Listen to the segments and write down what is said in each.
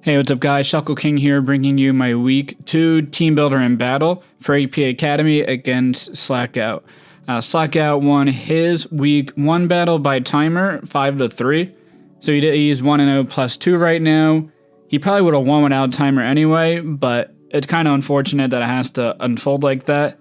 Hey, what's up guys? Shuckle King here, bringing you my Week 2 Team Builder in Battle for AP Academy against Slackout. Slackout won his Week 1 battle by timer, 5-3. So he's 1-0 plus 2 right now. He probably would have won without timer anyway, but it's kind of unfortunate that it has to unfold like that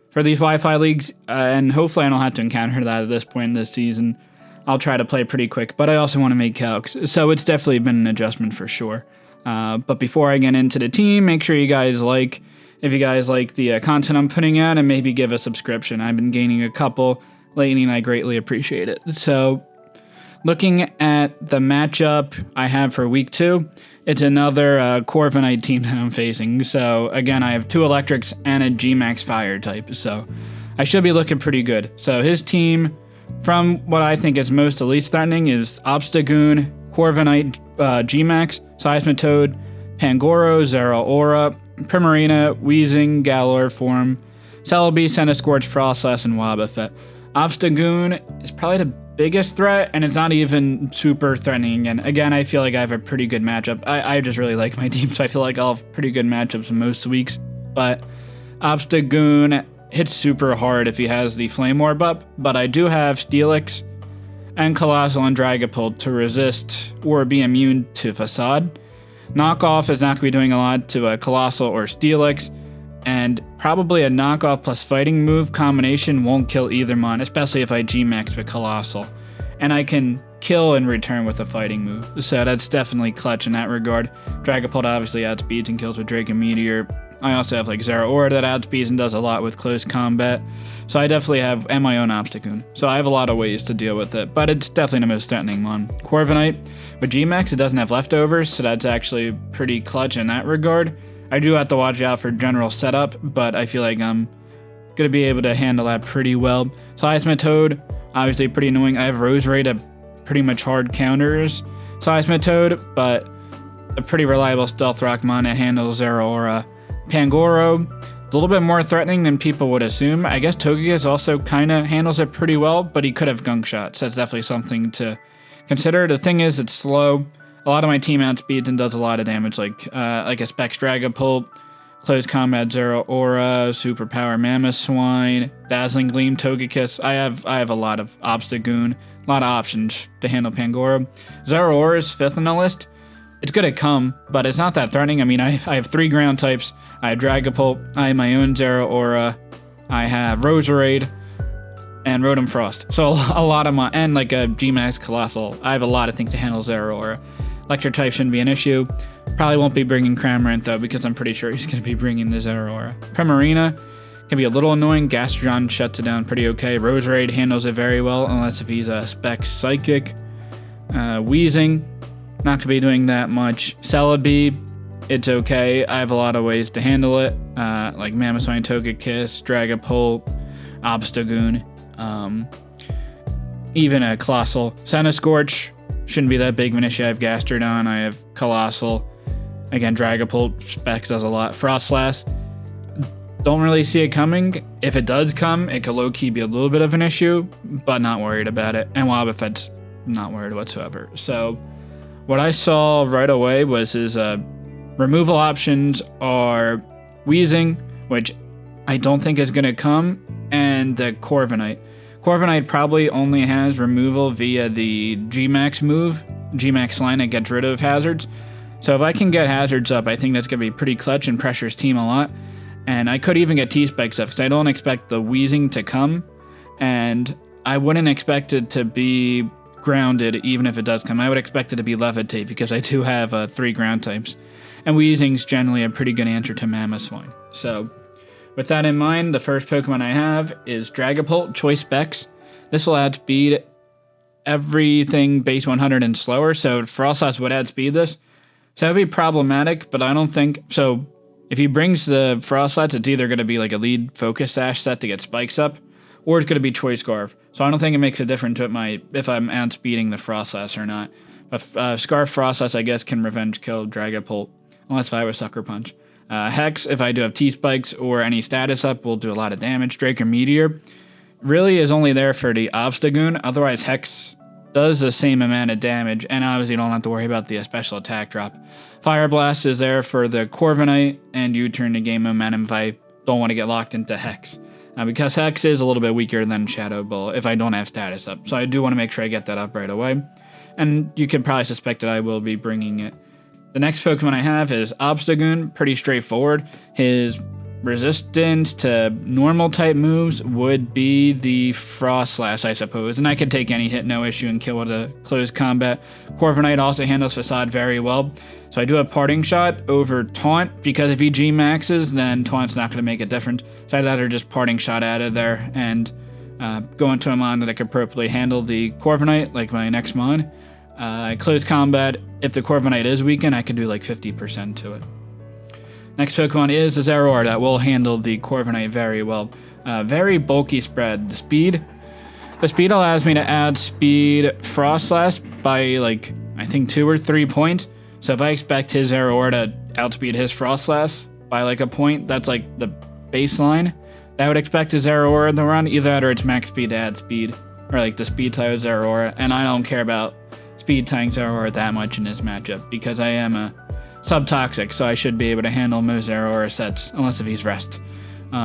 for these Wi-Fi leagues, and hopefully I don't have to encounter that at this point in this season. I'll try to play pretty quick, but I also want to make calcs, so it's definitely been an adjustment for sure. But before I get into the team, make sure you guys if you guys like the content I'm putting out, and maybe give a subscription. I've been gaining a couple lately, and I greatly appreciate it. So, looking at the matchup I have for Week 2, it's another Corviknight team that I'm facing. So, again, I have 2 electrics and a G-Max fire type, so I should be looking pretty good. So, his team, from what I think is most elite threatening, is Obstagoon, Corviknight, G-Max, Seismitoad, Pangoro, Zeraora, Primarina, Weezing, Galor Form, Celebi, Centiskorch, Frostlass, and Wobbuffet. Obstagoon is probably the biggest threat, and it's not even super threatening. And again, I feel like I have a pretty good matchup. I just really like my team, so I feel like I'll have pretty good matchups most weeks. But Obstagoon hits super hard if he has the Flame Orb up, but I do have Steelix and Colossal and Dragapult to resist or be immune to Facade. Knockoff is not going to be doing a lot to a Colossal or Steelix, and probably a Knockoff plus Fighting move combination won't kill either mon, especially if I G-Max with Colossal. And I can kill in return with a Fighting move, so that's definitely clutch in that regard. Dragapult obviously outspeeds and kills with Drake and Meteor. I also have like Zeraora that outspeeds and does a lot with close combat. So I definitely have my own Obstagoon. So I have a lot of ways to deal with it, but it's definitely the most threatening one. Corviknight, with G-Max, it doesn't have leftovers, so that's actually pretty clutch in that regard. I do have to watch out for general setup, but I feel like I'm going to be able to handle that pretty well. Seismitoad, obviously pretty annoying. I have Roserade that pretty much hard counters Seismitoad, but a pretty reliable Stealth Rock mon that handles Zeraora. Pangoro, it's a little bit more threatening than people would assume. I guess Togekiss also kind of handles it pretty well, but he could have Gunk Shot, so that's definitely something to consider. The thing is, it's slow. A lot of my team outspeeds and does a lot of damage, like a Specs Dragapult, Close Combat Zeraora, Superpower Mamoswine, Dazzling Gleam Togekiss. I have a lot of Obstagoon, a lot of options to handle Pangoro. Zeraora is 5th on the list. It's gonna come, but it's not that threatening. I mean, I have 3 ground types. I have Dragapult, I have my own Zeraora, I have Roserade, and Rotom Frost. So a lot of my, and like a G-Max Colossal. I have a lot of things to handle Zeraora. Electric type shouldn't be an issue. Probably won't be bringing Cramorant though, because I'm pretty sure he's gonna be bringing the Zeraora. Primarina can be a little annoying. Gastrodon shuts it down pretty okay. Roserade handles it very well, unless if he's a Specs Psychic. Weezing, not gonna be doing that much. Celebi, it's okay. I have a lot of ways to handle it, like Mamoswine, Togekiss, Dragapult, Obstagoon, even a Colossal. Centiskorch shouldn't be that big of an issue. I have Gastrodon, I have Colossal. Again, Dragapult, Specs does a lot. Frostlass, don't really see it coming. If it does come, it could low-key be a little bit of an issue, but not worried about it. And Wobbuffet's not worried whatsoever. So what I saw right away was his removal options are Weezing, which I don't think is going to come, and the Corviknight. Corviknight probably only has removal via the G-Max move, G-Max line that gets rid of hazards. So if I can get hazards up, I think that's going to be pretty clutch and pressures team a lot. And I could even get T-Specs up, because I don't expect the Weezing to come, and I wouldn't expect it to be grounded even if it does come. I would expect it to be Levitate, because I do have 3 ground types. And Weezing's generally a pretty good answer to Mamoswine. So with that in mind, the first Pokemon I have is Dragapult, Choice Specs. This will outspeed everything base 100 and slower, so Frostlass would outspeed this. So that would be problematic, but I don't think... So if he brings the Frostlass, it's either going to be like a lead Focus Sash set to get spikes up, or it's going to be Choice Scarf. So I don't think it makes a difference if I'm outspeeding the Frostlass or not. But Scarf Frostlass, I guess, can revenge kill Dragapult, unless if I was Sucker Punch. Hex, if I do have T-Spikes or any status up, will do a lot of damage. Drake or Meteor really is only there for the Obstagoon. Otherwise, Hex does the same amount of damage, and obviously you don't have to worry about the special attack drop. Fire Blast is there for the Corviknight and U-turn to gain momentum if I don't want to get locked into Hex. Because Hex is a little bit weaker than Shadow Ball if I don't have status up. So I do want to make sure I get that up right away. And you could probably suspect that I will be bringing it. The next Pokemon I have is Obstagoon. Pretty straightforward. His resistance to normal type moves would be the Frost Slash, I suppose. And I could take any hit, no issue, and kill with a close combat. Corviknight also handles Facade very well. So I do have Parting Shot over Taunt, because if he G-maxes, then Taunt's not going to make a difference. So I'd rather just Parting Shot out of there and go into a mon that I could appropriately handle the Corviknight, like my next mon. Close combat, if the Corviknight is weakened, I could do like 50% to it. Next Pokemon is the Zeraora that will handle the Corviknight very well. Very bulky spread. The speed allows me to add speed Frost Slash by like, I think 2 or 3 points. So if I expect his Zeraora to outspeed his Frost Slash by like a point, that's like the baseline. I would expect his Zeraora to run. Either that or it's max speed to add speed, or like the speed type of Zeraora. And I don't care about speed tying Zeraora that much in this matchup because I am a sub-toxic, so I should be able to handle most Zeraora sets, unless if he's rest.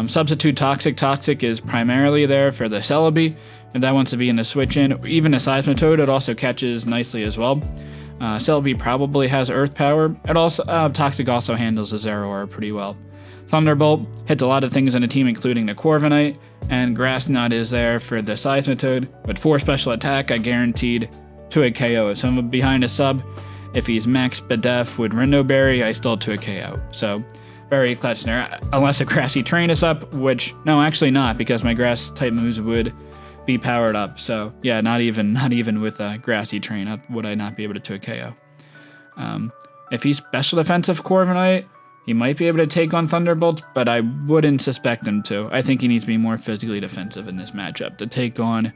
Substitute Toxic is primarily there for the Celebi. If that wants to be in the switch-in, even the Seismitoad, it also catches nicely as well. Celebi probably has Earth Power. It also Toxic also handles the Zeraora pretty well. Thunderbolt hits a lot of things in the team, including the Corviknight, and Grass Knot is there for the Seismitoad. With 4 special attack, I guaranteed to a KO. So I'm behind a sub. If he's max Bedef with Rindoberry, I still to a KO. So very clutch there. Unless a Grassy Terrain is up, which, no, actually not, because my Grass type moves would be powered up. So yeah, not even with a Grassy Terrain would I not be able to a KO. If he's special defensive Corviknight, he might be able to take on Thunderbolt, but I wouldn't suspect him to. I think he needs to be more physically defensive in this matchup to take on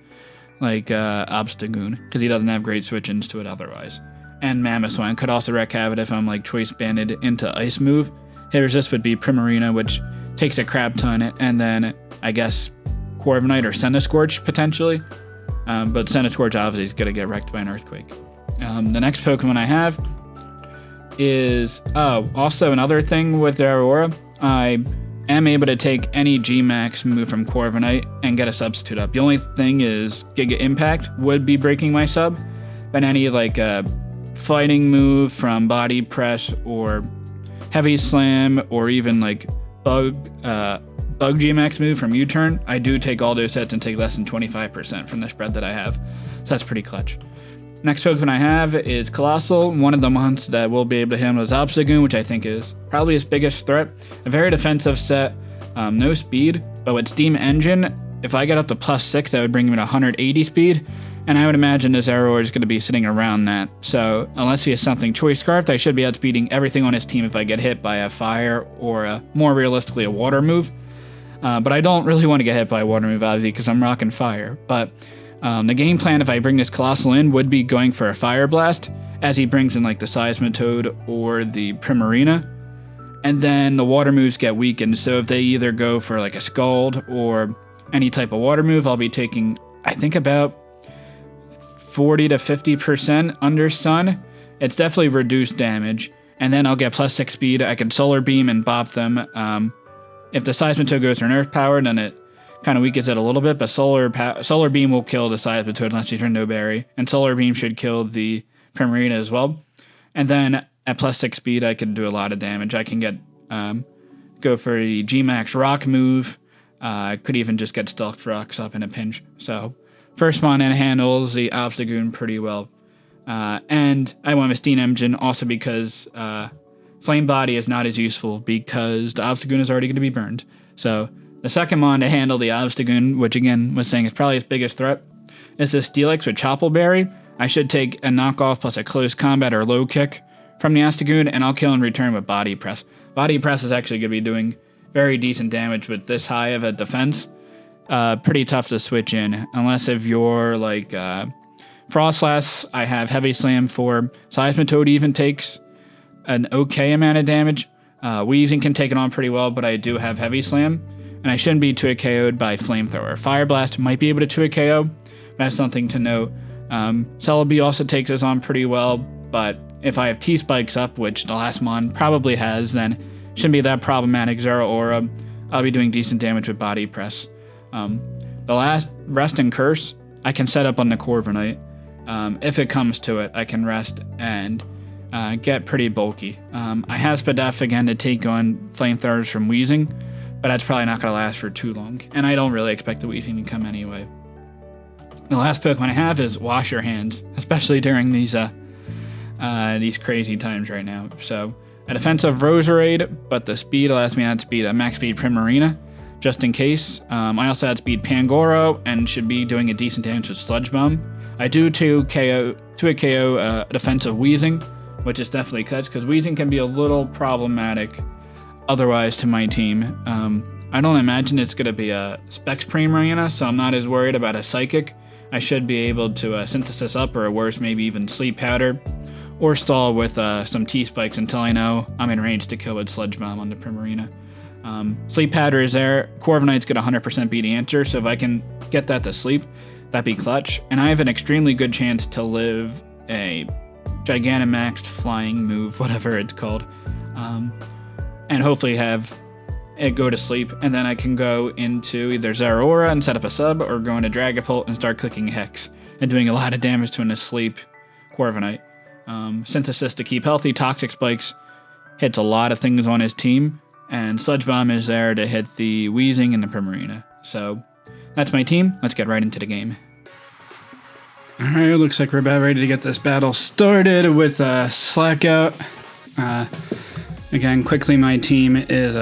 like Obstagoon, because he doesn't have great switch-ins to it otherwise. And Mamoswine could also wreak havoc if I'm like choice banded into Ice move. Hit resist would be Primarina, which takes a crap ton, and then I guess Corviknight or Centiskorch potentially. But Centiskorch obviously is going to get wrecked by an Earthquake. The next Pokemon I have is also another thing with Zeraora. I am able to take any G-Max move from Corviknight and get a substitute up. The only thing is Giga Impact would be breaking my sub, but any like fighting move from Body Press or Heavy Slam or even like Bug G-Max move from U-turn, I do take all those sets and take less than 25% from the spread that I have. So that's pretty clutch. Next Pokemon I have is Colossal. One of the months that will be able to handle is Obstagoon, which I think is probably his biggest threat. A very defensive set, no speed, but with Steam Engine, if I get up to +6, that would bring me to 180 speed. And I would imagine the Zeraora is going to be sitting around that. So unless he has something Choice Scarfed, I should be outspeeding everything on his team if I get hit by a fire or more realistically a water move. But I don't really want to get hit by a water move, obviously, because I'm rocking fire. But the game plan, if I bring this Colossal in, would be going for a Fire Blast, as he brings in like the Seismitoad or the Primarina. And then the water moves get weakened. So if they either go for like a Scald or any type of water move, I'll be taking, I think, about 40 to 50% under Sun. It's definitely reduced damage. And then I'll get +6 speed. I can Solar Beam and bop them. If the Seismitoad goes for an Earth Power, then it kind of weakens it a little bit. But Solar Beam will kill the Seismitoad unless you turn no berry. And Solar Beam should kill the Primarina as well. And then at +6 speed, I can do a lot of damage. I can get go for the G-Max Rock move. I could even just get Stealth Rocks up in a pinch. So first mon and handles the Obstagoon pretty well. And I went with Steam Engine also because Flame Body is not as useful because the Obstagoon is already going to be burned. So the second mon to handle the Obstagoon, which again was saying is probably his biggest threat, is the Steelix with Choppleberry. I should take a knockoff plus a close combat or low kick from the Obstagoon, and I'll kill in return with Body Press. Body Press is actually going to be doing very decent damage with this high of a defense. Pretty tough to switch in, unless if you're like Frost Slash, I have Heavy Slam for. Seismitoad even takes an okay amount of damage. Weezing can take it on pretty well, but I do have Heavy Slam, and I shouldn't be 2 KO'd by Flamethrower. Fire Blast might be able to 2 KO, but that's something to note. Celebi also takes us on pretty well, but if I have T-Spikes up, which the last mon probably has, then shouldn't be that problematic. Zero Aura, I'll be doing decent damage with Body Press. The last Rest and Curse, I can set up on the Corviknight. If it comes to it, I can rest and get pretty bulky. I have Spadef again to take on Flamethrowers from Wheezing, but that's probably not going to last for too long, and I don't really expect the Wheezing to come anyway. The last Pokemon I have is Wash Your Hands, especially during these crazy times right now. So a defensive Roserade, but the speed allows me to outspeed a max speed Primarina, just in case. I also outspeed Pangoro and should be doing a decent damage with Sludge Bomb. I do to a KO defensive Wheezing, which is definitely clutch because Wheezing can be a little problematic otherwise to my team. I don't imagine it's going to be a Specs Primarina, so I'm not as worried about a Psychic. I should be able to Synthesis up, or worse, maybe even Sleep Powder, or stall with some T-Spikes until I know I'm in range to kill with Sludge Bomb on the Primarina. Sleep Powder is there. Corviknight's got 100% beat answer, so if I can get that to sleep, that'd be clutch. And I have an extremely good chance to live a Gigantamaxed flying move, whatever it's called, and hopefully have it go to sleep, and then I can go into either Zeraora and set up a sub, or go into Dragapult and start clicking Hex and doing a lot of damage to an asleep Corviknight. Synthesis to keep healthy, Toxic Spikes hits a lot of things on his team, and Sludge Bomb is there to hit the Wheezing and the Primarina. So that's my team. Let's get right into the game. Alright, looks like we're about ready to get this battle started with Slackout. Again, quickly, my team is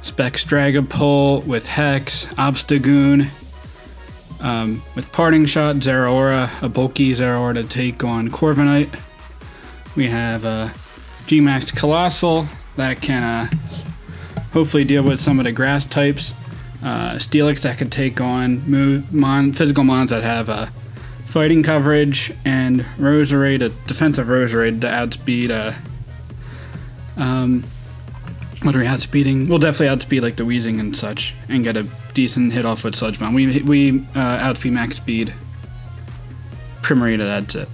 Specs Dragapult with Hex, Obstagoon, with Parting Shot, Zeraora, a bulky Zeraora to take on Corviknight. We have G-Max Colossal that can hopefully deal with some of the grass types. Steelix that could take on physical mons that have fighting coverage, and Roserade, a defensive Roserade to outspeed what are we outspeeding? We'll definitely outspeed like the Wheezing and such, and get a decent hit off with Sludge Bomb. We outspeed max speed Primarina, that's it.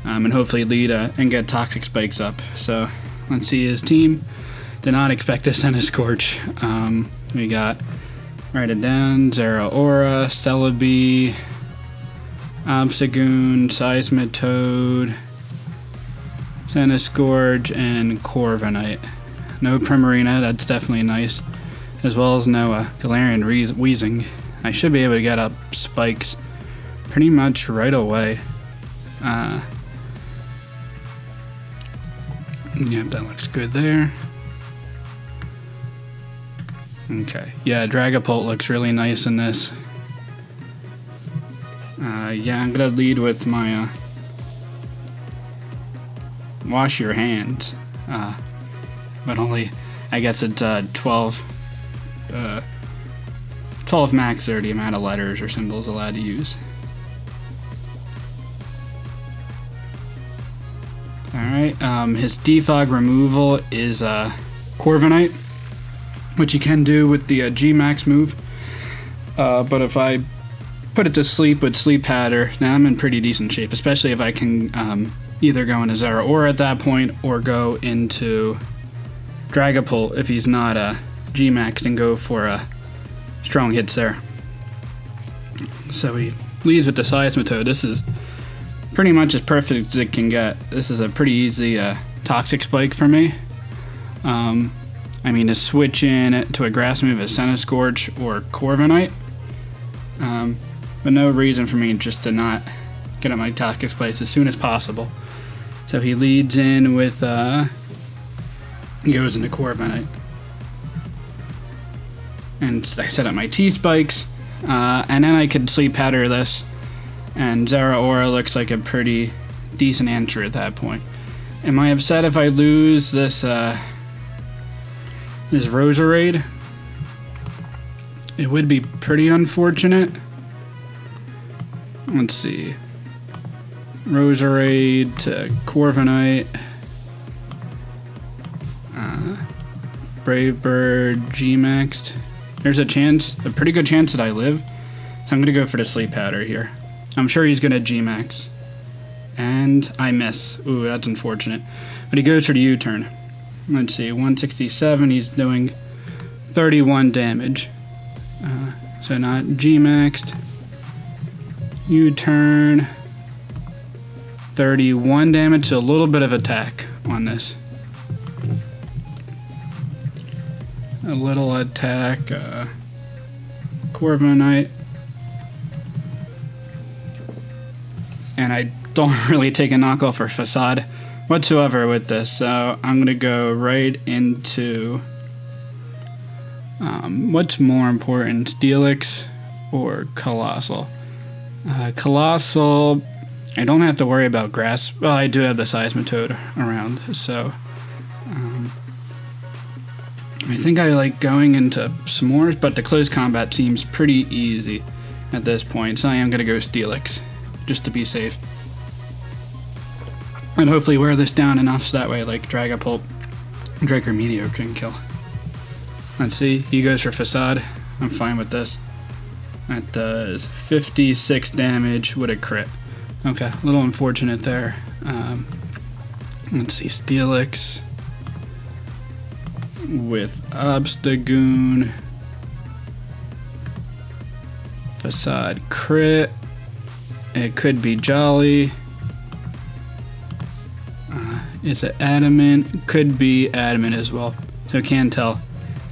And hopefully lead and get Toxic Spikes up. So let's see his team. Did not expect to send a Scorch. We got, write it down, Zeraora, Celebi, Obstagoon, Seismitoad, Centiskorch, and Corviknight. No Primarina, that's definitely nice. As well as no Galarian Wheezing. I should be able to get up Spikes pretty much right away. Yep, that looks good there. Okay, yeah, Dragapult looks really nice in this. Yeah, I'm gonna lead with my Wash Your Hands. But only, I guess it's 12 max are the amount of letters or symbols allowed to use. Alright, his defog removal is Corviknight, which you can do with the G-Max move. But if I put it to sleep with Sleep Powder, now I'm in pretty decent shape, especially if I can either go into Zeraora at that point, or go into Dragapult if he's not G-Maxed, and go for strong hits there. So he leads with the Seismitoad. This is pretty much as perfect as it can get. This is a pretty easy Toxic Spike for me. I mean, to switch in to a grass move as Centiskorch or Corviknight. But no reason for me just to not get up my Toxic Spikes as soon as possible. So he leads in with he goes into Corviknight. And I set up my T-Spikes, and then I could Sleep Powder this, and Zeraora looks like a pretty decent answer at that point. Am I upset if I lose this this Roserade? It would be pretty unfortunate. Let's see. Roserade to Corviknight. Brave Bird, G-Maxed. There's a pretty good chance that I live. So I'm going to go for the Sleep Powder here. I'm sure he's gonna G-Max. And I miss. Ooh, that's unfortunate. But he goes for the U-turn. Let's see, 167, he's doing 31 damage. So not G-Maxed. U-turn. 31 damage, so a little bit of attack on this. A little attack. Corviknight. And I don't really take a knockoff or facade whatsoever with this, so I'm going to go right into what's more important, Steelix or Colossal? Colossal, I don't have to worry about grass. Well, I do have the Seismitoad around, so I think I like going into S'mores, but the close combat seems pretty easy at this point, so I am going to go Steelix, just to be safe. And hopefully wear this down enough so that way, like, Dragapult, Draco Meteor can kill. Let's see, he goes for Facade. I'm fine with this. That does 56 damage with a crit. Okay, a little unfortunate there. Let's see, Steelix with Obstagoon. Facade crit. It could be Jolly. Is it Adamant? Could be Adamant as well. So can't tell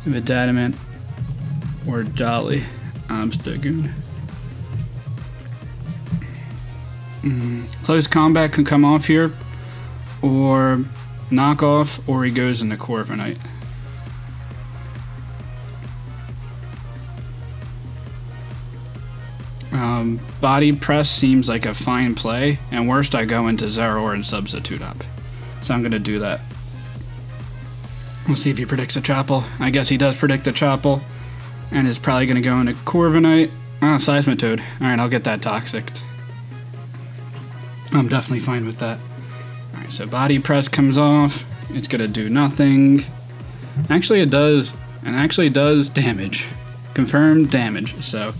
if it's Adamant or Jolly. Obstagoon. Close combat can come off here, or knock off, or he goes into Corviknight. Body press seems like a fine play, and worst I go into Zeraor and substitute up. So I'm going to do that. We'll see if he predicts a Chapel. I guess he does predict a Chapel, and is probably going to go into Corviknight. Seismitoad. Alright, I'll get that Toxic. I'm definitely fine with that. Alright, so body press comes off. It's going to do nothing. Actually, it does. And actually does damage. Confirmed damage. So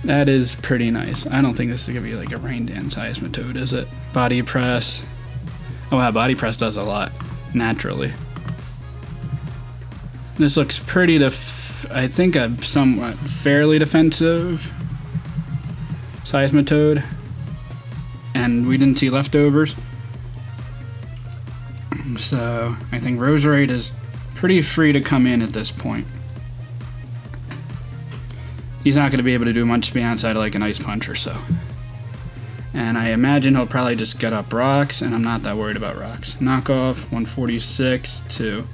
that is pretty nice. I don't think this is going to be like a Rain Dance Seismitoad, is it? Body press. Oh wow, body press does a lot. Naturally. This looks pretty I think a somewhat fairly defensive Seismitoad. And we didn't see leftovers. So I think Roserade is pretty free to come in at this point. He's not going to be able to do much beyond outside of like an Ice Punch or so. And I imagine he'll probably just get up rocks, and I'm not that worried about rocks. Knockoff, 146 to...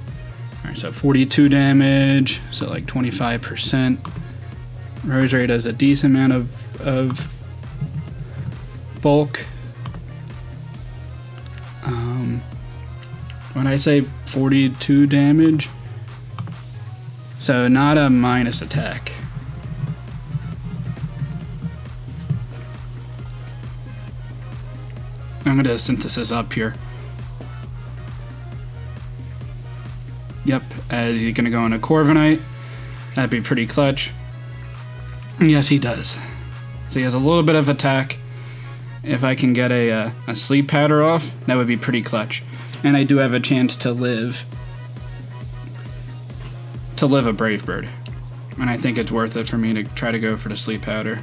Alright, so 42 damage, so like 25%. Roserade does a decent amount of bulk. When I say 42 damage, so not a minus attack. I'm going to synthesis up here. Yep, as he's going to go into Corviknight. That'd be pretty clutch. Yes, he does. So he has a little bit of attack. If I can get a sleep powder off, that would be pretty clutch. And I do have a chance to live a Brave Bird. And I think it's worth it for me to try to go for the sleep powder.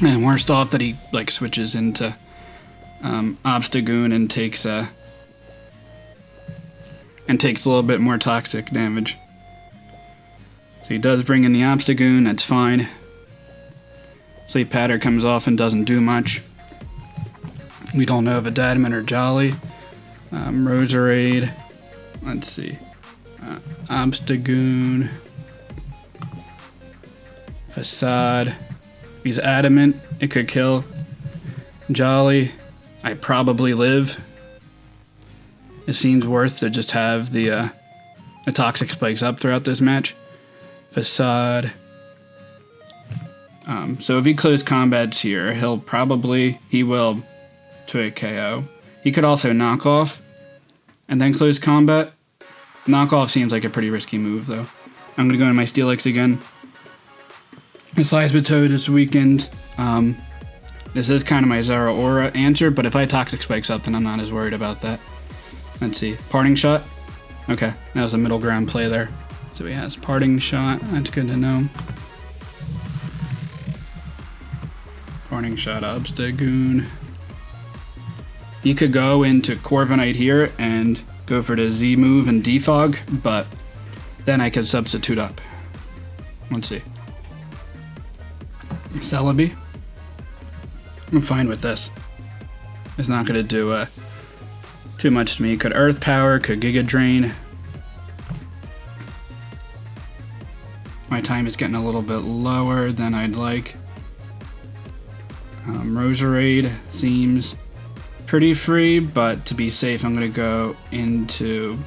And worst off that he like switches into Obstagoon and takes a little bit more toxic damage. So he does bring in the Obstagoon, that's fine. Sleep powder comes off and doesn't do much. We don't know if it's Adamant or Jolly. Roserade. Let's see. Obstagoon. Facade. If he's Adamant, it could kill. Jolly. I probably live. It seems worth to just have the toxic spikes up throughout this match. Facade. So if he close combats here, he will to a KO. He could also knock off and then close combat. Knock off seems like a pretty risky move though. I'm gonna go into my Steelix again. His Seismitoad is weakened. This is kind of my Zero Aura answer, but if I Toxic Spikes up, then I'm not as worried about that. Let's see. Parting Shot. Okay, that was a middle ground play there. So he has Parting Shot. That's good to know. Parting Shot, Obstagoon. You could go into Corviknight here and go for the Z move and defog, but then I could substitute up. Let's see. Celebi. I'm fine with this. It's not going to do too much to me. Could Earth Power, could Giga Drain. My time is getting a little bit lower than I'd like. Roserade seems pretty free, but to be safe, I'm going to go into...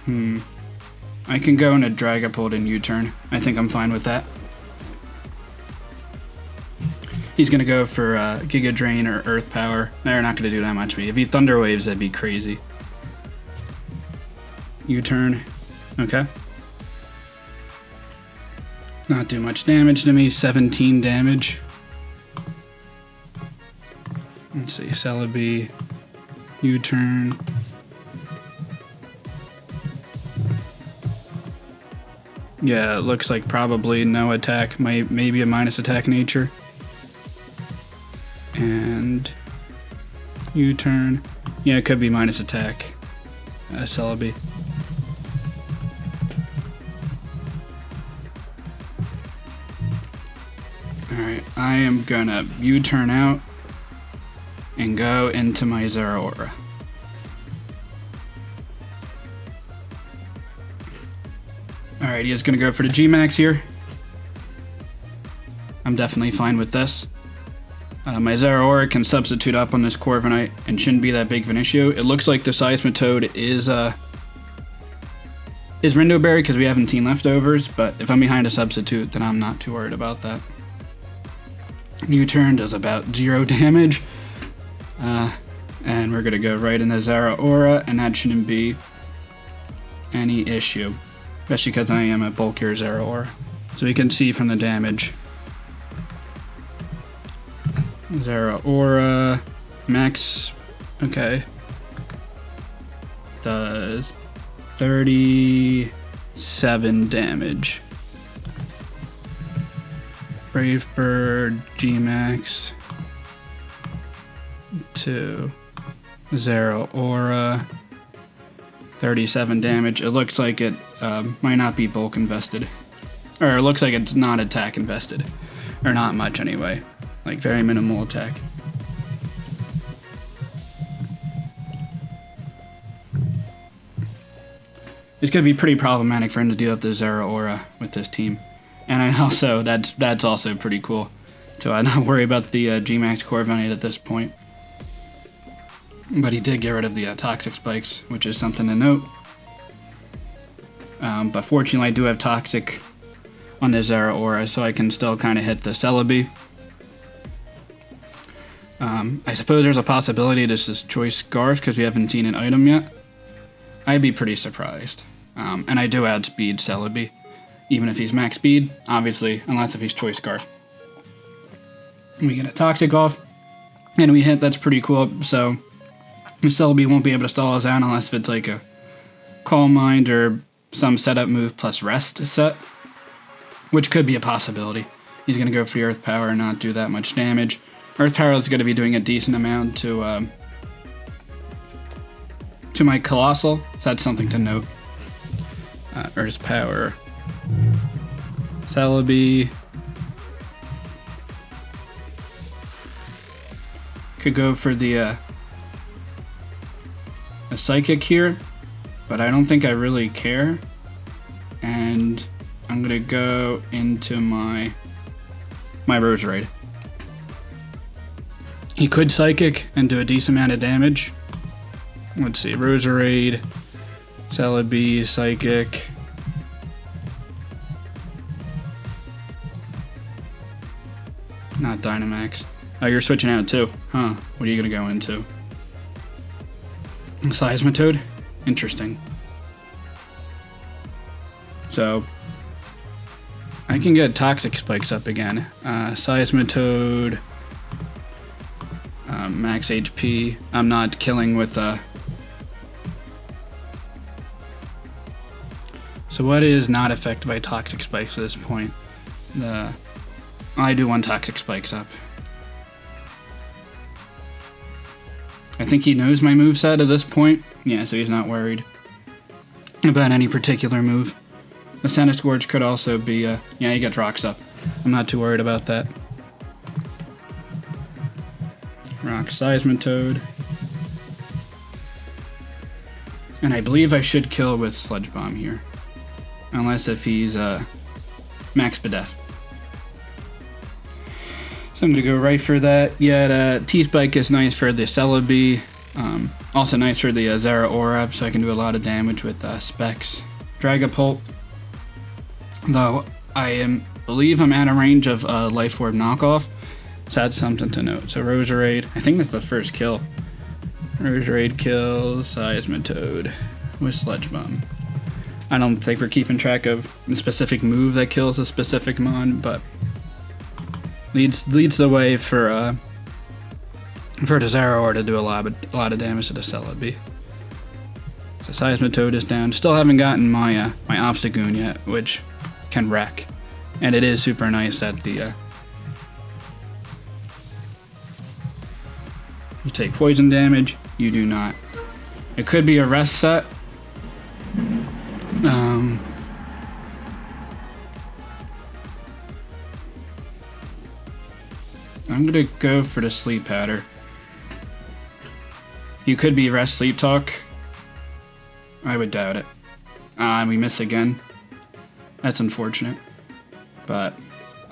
I can go into Dragapult and U-turn. I think I'm fine with that. He's going to go for Giga Drain or Earth Power. They're not going to do that much to me. If he Thunder Waves, that'd be crazy. U-turn. Okay. Not do much damage to me. 17 damage. Let's see. Celebi. U-turn. Yeah, it looks like probably no attack. Maybe a minus attack nature. And U-turn. Yeah, it could be minus attack. Celebi. Alright, I am gonna U-turn out and go into my Zero Aura. Alright, he is gonna go for the G-Max here. I'm definitely fine with this. My Zero Aura can substitute up on this Corviknight and shouldn't be that big of an issue. It looks like the Seismitoad is Rindoberry because we haven't seen leftovers, but if I'm behind a substitute, then I'm not too worried about that. U-turn does about 0 damage. And we're gonna go right into Zero Aura, and that shouldn't be any issue. Especially because I am a bulkier Zero Aura. So we can see from the damage. Zero Aura, max, okay, does 37 damage. Brave Bird, G-Max, to Zero Aura, 37 damage. It looks like it might not be bulk invested. Or it looks like it's not attack invested. Or not much anyway. Like very minimal attack. It's going to be pretty problematic for him to deal with the Zero Aura with this team. And I also, that's also pretty cool. So I not worry about the G-Max Corviknight at this point. But he did get rid of the Toxic Spikes, which is something to note. But fortunately I do have Toxic on the Zero Aura, so I can still kind of hit the Celebi. I suppose there's a possibility this is Choice Scarf because we haven't seen an item yet. I'd be pretty surprised. And I do add speed Celebi, even if he's max speed, obviously, unless if he's Choice Scarf. We get a Toxic off, and we hit, that's pretty cool, so Celebi won't be able to stall us out unless if it's like a Calm Mind or some setup move plus rest set, which could be a possibility. He's going to go for the Earth Power and not do that much damage. Earth Power is going to be doing a decent amount to my Colossal, so that's something to note. Earth Power, Celebi. Could go for the a Psychic here, but I don't think I really care. And I'm going to go into my Roserade. He could Psychic and do a decent amount of damage. Let's see, Roserade, Celebi, Psychic. Not Dynamax. Oh, you're switching out too. Huh, what are you gonna go into? Seismitoad? Interesting. So, I can get Toxic Spikes up again. Seismitoad. Max HP. I'm not killing with So what is not affected by Toxic Spikes at this point? I do want Toxic Spikes up. I think he knows my moveset at this point. Yeah, so he's not worried about any particular move. The Centiskorch could also be, yeah, he gets rocks up. I'm not too worried about that. Rock Seismitoad. And I believe I should kill with Sludge Bomb here. Unless if he's Max Bedef. So I'm going to go right for that. Yeah, T-Spike is nice for the Celebi. Also nice for the Zeraora, so I can do a lot of damage with Specs. Dragapult. Though I believe I'm out of range of Life Orb knockoff. So that's something to note. So Roserade. I think that's the first kill. Roserade kills Seismitoad with Sludge Bomb. I don't think we're keeping track of the specific move that kills a specific mon, but leads the way for the Zeraora to do a lot of damage to the Celebi. So Seismitoad is down. Still haven't gotten my my Obstagoon yet, which can wreck, and it is super nice that the you take poison damage. You do not. It could be a rest set. I'm gonna go for the Sleep Powder. You could be Rest Sleep Talk. I would doubt it. And we miss again. That's unfortunate. But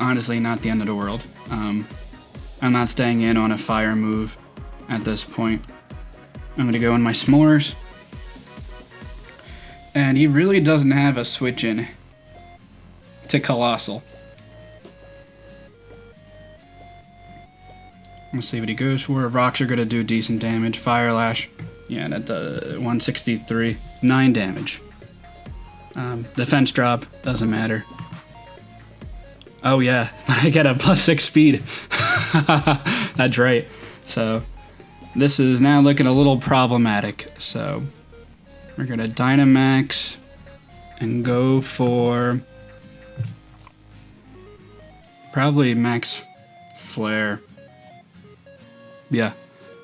honestly, not the end of the world. I'm not staying in on a fire move at this point. I'm gonna go in my S'mores. And he really doesn't have a switch in to Colossal. Let's see what he goes for. Rocks are going to do decent damage. Fire Lash. Yeah, that 163. 9 damage. Defense drop. Doesn't matter. Oh yeah, I get a +6 speed. That's right. So, this is now looking a little problematic. So, we're going to Dynamax and go for probably Max Flare. Yeah,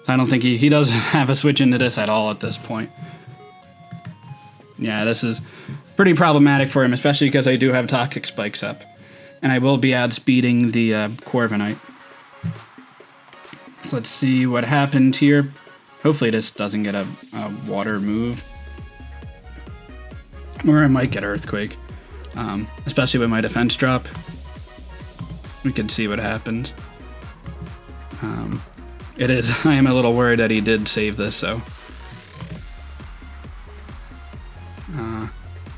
I don't think he doesn't have a switch into this at all at this point. Yeah, this is pretty problematic for him, especially because I do have Toxic Spikes up. And I will be outspeeding the Corviknight. So let's see what happened here. Hopefully this doesn't get a water move. Or I might get Earthquake. Especially with my defense drop. We can see what happens. It is. I am a little worried that he did save this, so.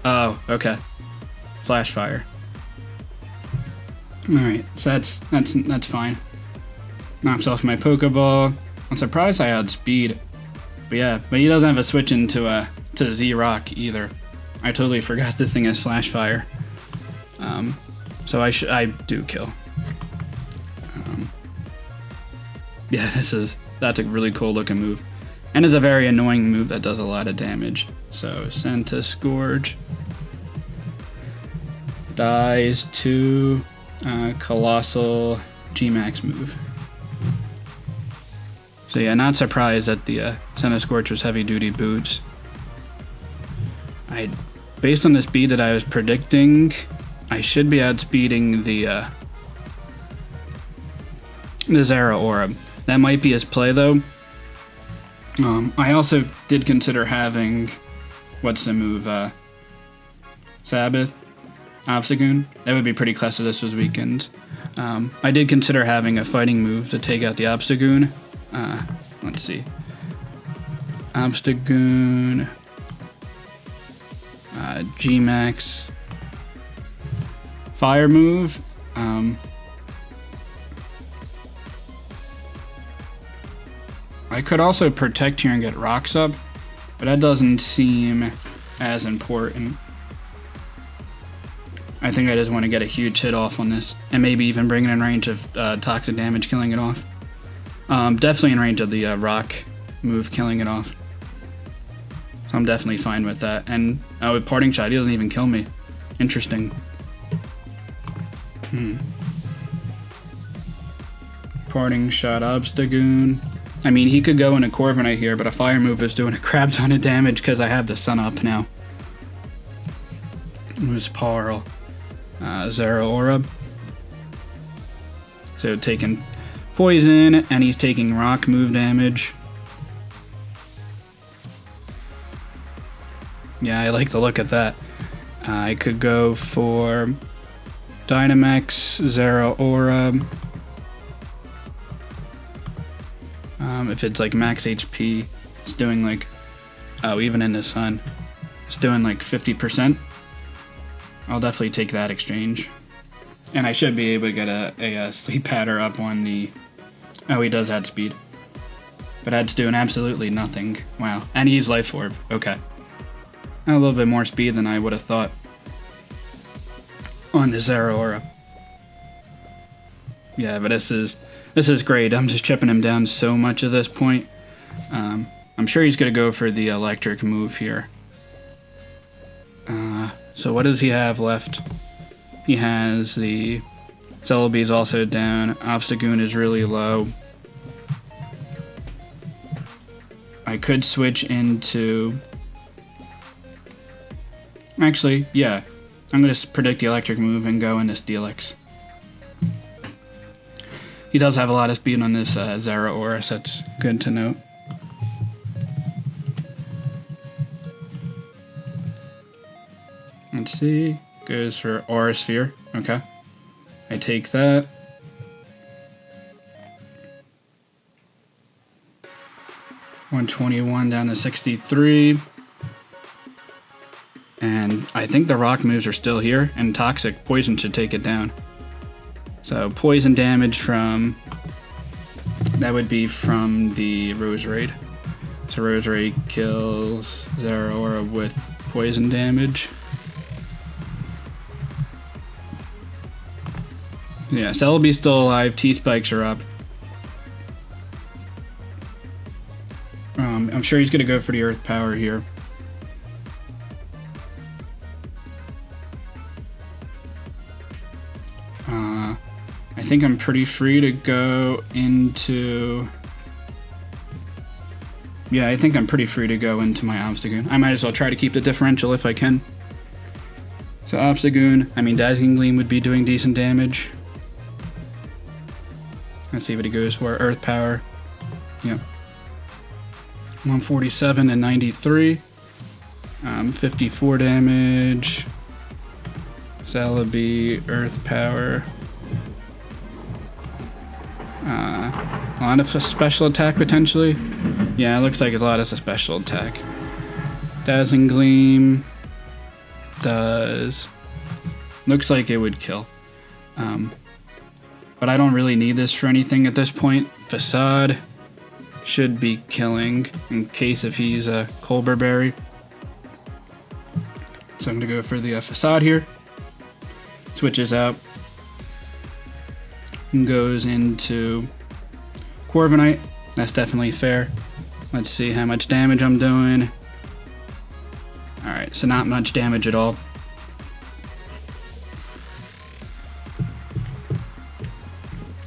Oh, okay. Flash Fire. Alright, so that's fine. Knocks off my Pokeball. I'm surprised I had speed. But yeah, but he doesn't have a switch into to Z-Rock either. I totally forgot this thing has Flash Fire. So I do kill. Yeah, that's a really cool looking move. And it's a very annoying move that does a lot of damage. So Centiskorch dies to Colossal G-Max move. So yeah, not surprised that the Centiskorch was heavy duty boots. Based on the speed that I was predicting, I should be outspeeding the Zeraora. That might be his play though. I also did consider having, what's the move, Sabbath, Obstagoon. That would be pretty class if this was weakened. I did consider having a fighting move to take out the Obstagoon. Let's see. Obstagoon, G-Max, fire move. I could also protect here and get rocks up, but that doesn't seem as important. I think I just want to get a huge hit off on this, and maybe even bring it in range of toxic damage, killing it off. Definitely in range of the rock move, killing it off. So I'm definitely fine with that. And with Parting Shot, he doesn't even kill me. Interesting. Parting Shot Obstagoon. I mean, he could go into Corviknight here, but a fire move is doing a crap ton of damage because I have the sun up now. Who's Parl? Zeraora. So taking poison, and he's taking rock move damage. Yeah, I like the look of that. I could go for Dynamax, Zeraora. If it's like max HP, it's doing like, oh, even in the sun, it's doing like 50%. I'll definitely take that exchange. And I should be able to get a sleep pattern up on the, oh, he does add speed. But that's doing absolutely nothing. Wow. And he's Life Orb. Okay. A little bit more speed than I would have thought on the Zeraora. Yeah, but this is great. I'm just chipping him down so much at this point. I'm sure he's going to go for the electric move here. So what does he have left? He has the Celebi's also down. Obstagoon is really low. I could switch into... Actually, yeah. I'm going to predict the electric move and go into Steelix. He does have a lot of speed on this Zeraora, so that's good to note. Let's see. Goes for Aura Sphere. Okay. I take that. $121 down to 63. And I think the rock moves are still here, and Toxic Poison should take it down. So poison damage from, that would be from the Roserade. So Roserade kills Zeraora with poison damage. Yeah, Celebi's still alive, T-Spikes are up. I'm sure he's gonna go for the Earth Power here. I think I'm pretty free to go into... Yeah, I think I'm pretty free to go into my Obstagoon. I might as well try to keep the differential if I can. So Obstagoon, I mean Dazzling Gleam would be doing decent damage. Let's see what he goes for. Earth Power. Yep. 147 and 93. 54 damage. Celebi, Earth Power. A lot of special attack potentially. Yeah, it looks like it's a lot of special attack. Dazzling Gleam does. Looks like it would kill. But I don't really need this for anything at this point. Facade should be killing in case if he's a Colbur Berry. So I'm gonna go for the Facade here. Switches out. And goes into Corviknight. That's definitely fair. Let's see how much damage I'm doing. Alright, so not much damage at all.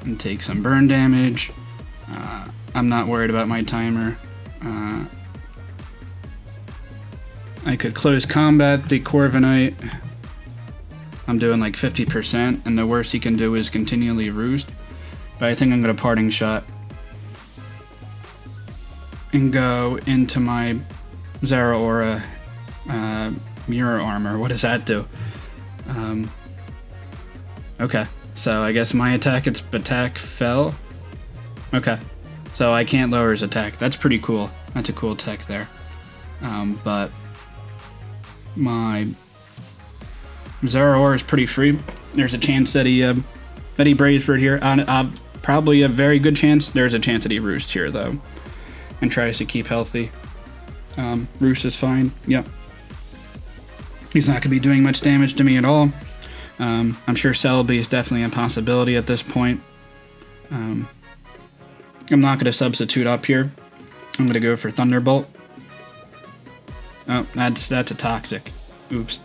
And take some burn damage. I'm not worried about my timer. I could close combat the Corviknight. I'm doing like 50%, and the worst he can do is continually roost. But I think I'm going to Parting Shot and go into my Zeraora Mirror Armor. What does that do? Okay, so I guess my attack fell. Okay, so I can't lower his attack. That's pretty cool. That's a cool tech there. But my Zeraora is pretty free. There's a chance that he Braves Bird here. Probably a very good chance. There's a chance that he Roosts here though, and tries to keep healthy. Roost is fine. Yep. He's not gonna be doing much damage to me at all. I'm sure Celebi is definitely a possibility at this point. I'm not going to substitute up here. I'm going to go for Thunderbolt. Oh, that's a Toxic. Oops.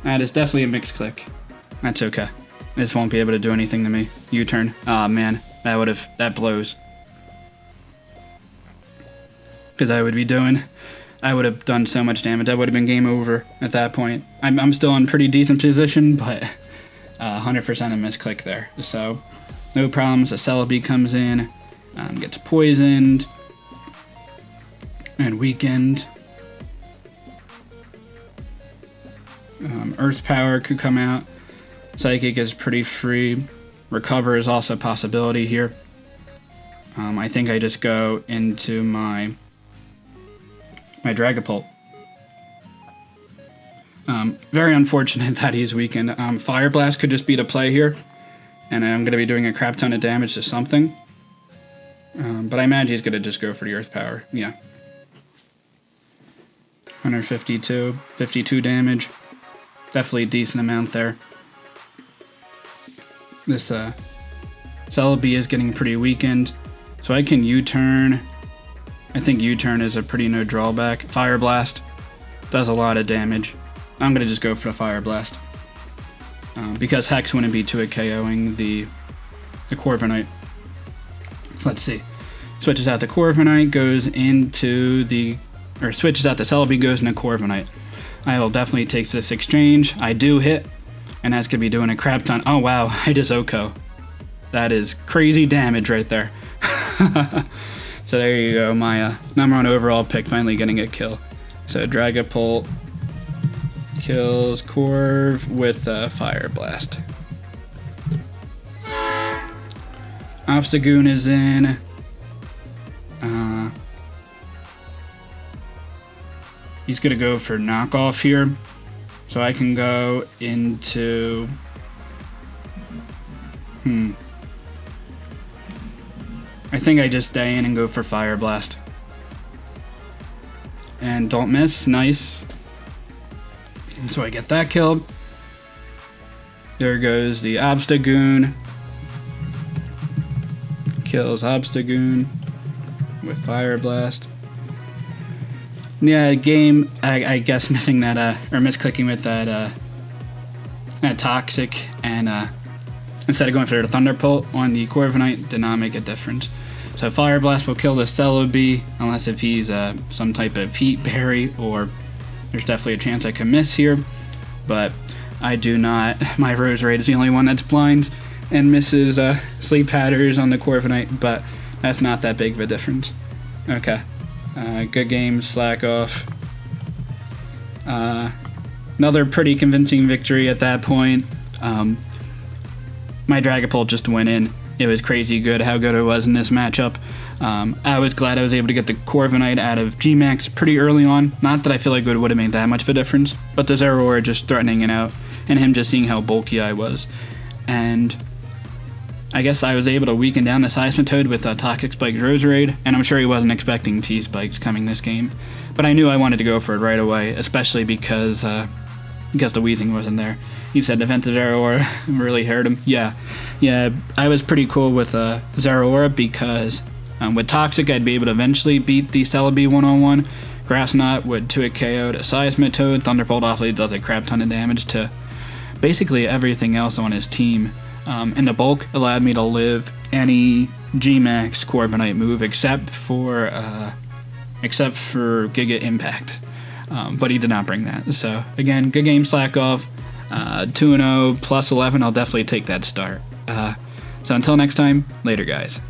That is definitely a mixed click. That's okay. This won't be able to do anything to me. U-turn. Aw, man. That blows. Because I would have done so much damage. That would have been game over at that point. I'm still in pretty decent position, but 100% a misclick there. So, no problems. A Celebi comes in, gets poisoned, and weakened. Earth Power could come out. Psychic is pretty free. Recover is also a possibility here. I think I just go into my Dragapult. Very unfortunate that he's weakened. Fire Blast could just be the play here, and I'm going to be doing a crap ton of damage to something. But I imagine he's going to just go for the Earth Power. Yeah. 52 damage. Definitely a decent amount there. This Celebi is getting pretty weakened, so I can U-turn. I think U-turn is a pretty no drawback. Fire Blast does a lot of damage. I'm going to just go for the Fire Blast. Because Hex wouldn't be 2-KOing the Corviknight. Let's see. Switches out the Corviknight, switches out the Celebi, goes into Corviknight. I will definitely take this exchange. I do hit, and that's going to be doing a crap ton. Oh wow, I just OHKO. That is crazy damage right there. So there you go, my number 1 overall pick finally getting a kill. So Dragapult kills Corv with Fire Blast. Obstagoon is in. He's going to go for knockoff here. So I can go into... I think I just stay in and go for Fire Blast. And don't miss. Nice. And so I get that killed. There goes the Obstagoon. Kills Obstagoon with Fire Blast. Yeah, game, I guess missing that, or misclicking with that Toxic, and instead of going for the Thunderbolt on the Corviknight, did not make a difference. So Fire Blast will kill the Celebi, unless if he's some type of Heat Berry, or there's definitely a chance I can miss here, but I do not. My Roserade is the only one that's blind and misses Sleep Hatters on the Corviknight, but that's not that big of a difference. Okay. Good game, slack off. Another pretty convincing victory at that point. My Dragapult just went in. It was crazy good how good it was in this matchup. I was glad I was able to get the Corviknight out of G-Max pretty early on. Not that I feel like it would have made that much of a difference, but the Zeraora just threatening it out, and him just seeing how bulky I was. And I guess I was able to weaken down the Seismitoad with Toxic Spike's Roserade, and I'm sure he wasn't expecting T-Spikes coming this game. But I knew I wanted to go for it right away, especially because the Weezing wasn't there. He said defensive Zeraora really hurt him. Yeah, I was pretty cool with Zeraora because with Toxic I'd be able to eventually beat the Celebi one-on-one. Grass Knot would 2-KO to Seismitoad. Thunderbolt awfully does a crap ton of damage to basically everything else on his team. And the bulk allowed me to live any G-Max Corviknight move except for Giga Impact. But he did not bring that. So again, good game, slack off. 2-0 plus 11, I'll definitely take that start. So until next time, later guys.